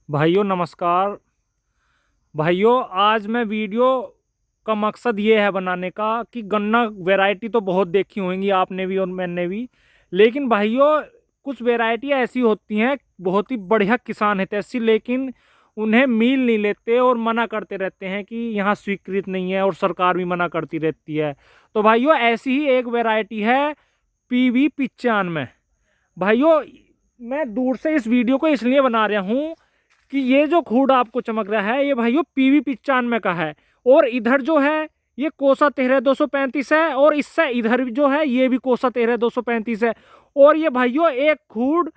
भाइयों नमस्कार। भाइयों आज मैं वीडियो का मकसद ये है बनाने का कि गन्ना वैरायटी तो बहुत देखी होंगी आपने भी और मैंने भी। लेकिन भाइयों कुछ वैरायटियाँ ऐसी होती हैं, बहुत ही बढ़िया किसान है ऐसी, लेकिन उन्हें मील नहीं लेते और मना करते रहते हैं कि यहाँ स्वीकृत नहीं है, और सरकार भी मना करती रहती है। तो भाइयों ऐसी ही एक वैरायटी है PV95। भाइयों मैं दूर से इस वीडियो को इसलिए बना रहा हूँ कि ये जो खूड आपको चमक रहा है ये भाइयों PV95 का है। और इधर जो है ये कोसा 13235 है, और इससे इधर जो है ये भी कोसा 13235 है। और ये भाइयों एक खूड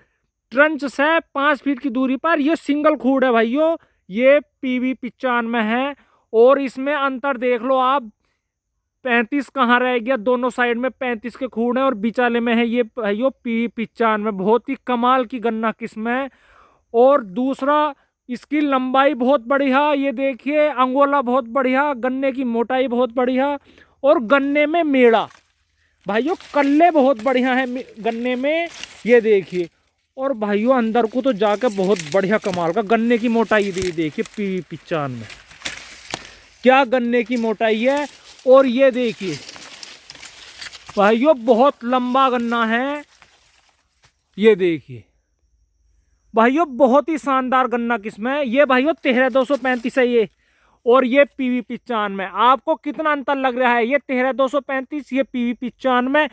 ट्रंच से 5 फीट की दूरी पर ये सिंगल खूड है भाइयों, ये PV95 है। और इसमें अंतर देख लो आप, 35 कहाँ रह गया, दोनों साइड में 35 के खून है और बिचाले में है ये भाइयों PV95। बहुत ही कमाल की गन्ना किस्म है। और दूसरा, इसकी लंबाई बहुत बढ़िया, ये देखिए अंगोला बहुत बढ़िया, गन्ने की मोटाई बहुत बढ़िया, और गन्ने में मेड़ा भाइयों कल्ले बहुत बढ़िया है गन्ने में, ये देखिए। और भाइयों अंदर को तो जाकर बहुत बढ़िया कमाल का गन्ने की मोटाई देखिए PV95 क्या गन्ने की मोटाई है। और ये देखिए भाइयों बहुत लंबा गन्ना है, ये देखिए भाइयों बहुत ही शानदार गन्ना किस्म है ये भाइयों 13235 है ये, और ये PV95। आपको कितना अंतर लग रहा है, ये 13235 ये PV95।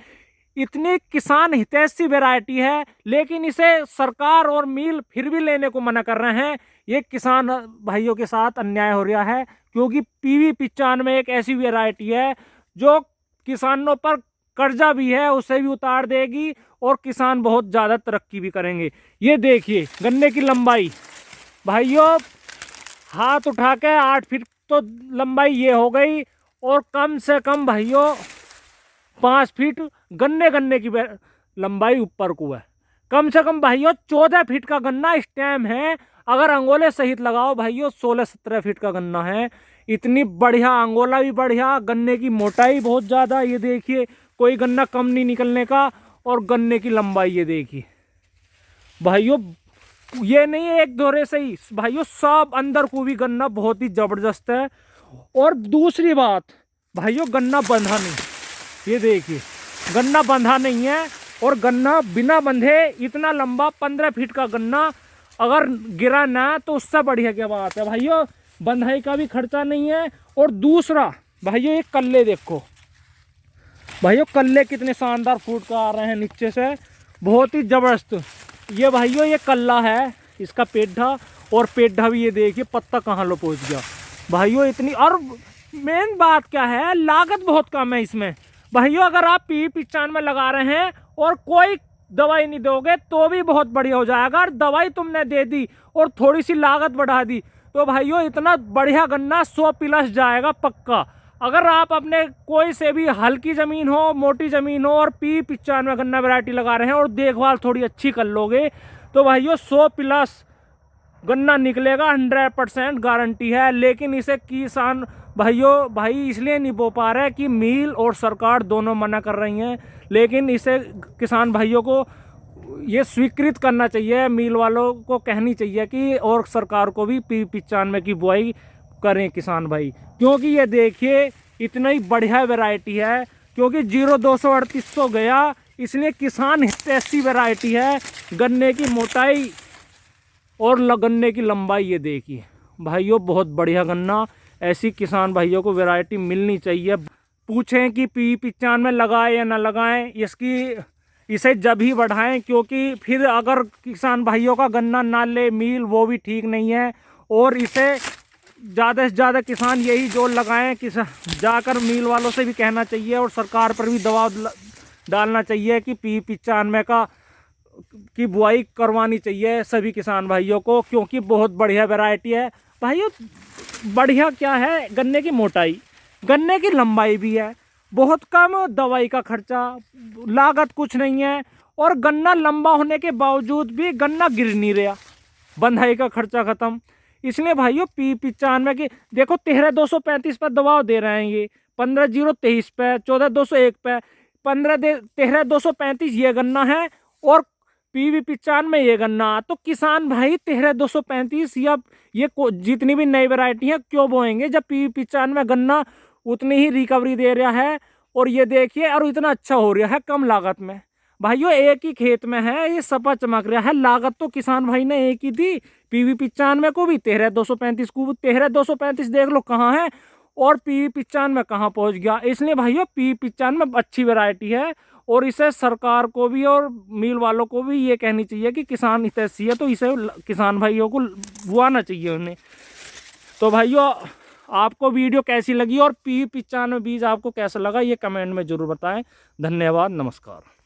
इतनी किसान हितैषी वैरायटी है, लेकिन इसे सरकार और मिल फिर भी लेने को मना कर रहे हैं। ये किसान भाइयों के साथ अन्याय हो रहा है, क्योंकि PV95 एक ऐसी वैरायटी है जो किसानों पर कर्जा भी है उसे भी उतार देगी, और किसान बहुत ज़्यादा तरक्की भी करेंगे। ये देखिए गन्ने की लंबाई भाइयों, हाथ उठा के 8 फीट तो लंबाई ये हो गई, और कम से कम भाइयों 5 फीट गन्ने गन्ने की लंबाई ऊपर को है। कम से कम भाइयों 14 फीट का गन्ना इस टाइम है, अगर अंगोले सहित लगाओ भाइयों 16-17 फीट का गन्ना है। इतनी बढ़िया, अंगोला भी बढ़िया, गन्ने की मोटाई बहुत ज़्यादा, ये देखिए कोई गन्ना कम नहीं निकलने का। और गन्ने की लंबाई ये देखिए भाइयों, ये नहीं एक दोहरे से ही भाइयों, सब अंदर को भी गन्ना बहुत ही जबरदस्त है। और दूसरी बात भाइयों, गन्ना बंधा नहीं, ये देखिए गन्ना बंधा नहीं है। और गन्ना बिना बंधे इतना लंबा 15 फीट का गन्ना अगर गिरा ना तो उससे बढ़िया क्या बात है भाइयों, बंधाई का भी खर्चा नहीं है। और दूसरा भाइयों ये कल्ले देखो भाइयों, कल्ले कितने शानदार फूट का आ रहे हैं नीचे से, बहुत ही जबरदस्त। ये भाइयों ये कल्ला है, इसका पेड्ढा, और पेड्ढा भी ये देखिए पत्ता कहाँ लो पहुँच गया भाइयों इतनी। और मेन बात क्या है, लागत बहुत कम है इसमें भाइयों। अगर आप PV95 लगा रहे हैं और कोई दवाई नहीं दोगे तो भी बहुत बढ़िया हो जाएगा, और दवाई तुमने दे दी और थोड़ी सी लागत बढ़ा दी तो भाइयों इतना बढ़िया गन्ना 100+ जाएगा पक्का। अगर आप अपने कोई से भी हल्की ज़मीन हो, मोटी ज़मीन हो, और PV95 गन्ना वैरायटी लगा रहे हैं और देखभाल थोड़ी अच्छी कर लोगे तो भाइयों 100+ गन्ना निकलेगा, 100% गारंटी है। लेकिन इसे किसान भाई इसलिए नहीं बो पा रहे कि मिल और सरकार दोनों मना कर रही हैं। लेकिन इसे किसान भाइयों को ये स्वीकृत करना चाहिए, मिल वालों को कहनी चाहिए कि और सरकार को भी PV95 की बुआई करें किसान भाई। क्योंकि ये देखिए इतना ही बढ़िया वैरायटी है, क्योंकि 0238 गया, इसलिए किसान हितैषी वैरायटी है। गन्ने की मोटाई और गन्ने की लंबाई ये देखिए भाइयों बहुत बढ़िया गन्ना, ऐसी किसान भाइयों को वैरायटी मिलनी चाहिए। पूछें कि PV95 लगाएं या ना लगाएं, इसे जब ही बढ़ाएं, क्योंकि फिर अगर किसान भाइयों का गन्ना ना ले मिल वो भी ठीक नहीं है। और इसे ज़्यादा से ज़्यादा किसान यही जोर लगाएं कि जाकर मिल वालों से भी कहना चाहिए और सरकार पर भी दबाव डालना चाहिए कि PV95 की बुआई करवानी चाहिए सभी किसान भाइयों को, क्योंकि बहुत बढ़िया वैरायटी है भाइयों। बढ़िया क्या है, गन्ने की मोटाई, गन्ने की लंबाई भी है, बहुत कम दवाई का खर्चा, लागत कुछ नहीं है। और गन्ना लंबा होने के बावजूद भी गन्ना गिर नहीं रहा, बंधाई का खर्चा खत्म। इसलिए भाइयों PV95 की देखो 13235 पर दबाव दे रहे हैं, ये 15023 पे, 14201 पे, 13235 ये गन्ना है। और PV95 ये गन्ना, तो किसान भाई 13235 या ये जितनी भी नई वैरायटी है क्यों बोएंगे जब PV95 गन्ना उतनी ही रिकवरी दे रहा है। और ये देखिए, और इतना अच्छा हो रहा है कम लागत में। भाइयों एक ही खेत में है, ये सपा चमक रहा है। लागत तो किसान भाई ने एक ही थी, PV95 को भी 13235 को, 13235 देख लो कहाँ है और PV95 कहाँ पहुंच गया। इसलिए भाइयों PV95 अच्छी वैरायटी है और इसे सरकार को भी और मिल वालों को भी ये कहनी चाहिए कि किसान हितैषी है, तो इसे किसान भाइयों को बुआना चाहिए उन्हें। तो भाइयों आपको वीडियो कैसी लगी और PV95 बीज आपको कैसा लगा ये कमेंट में जरूर बताएं। धन्यवाद, नमस्कार।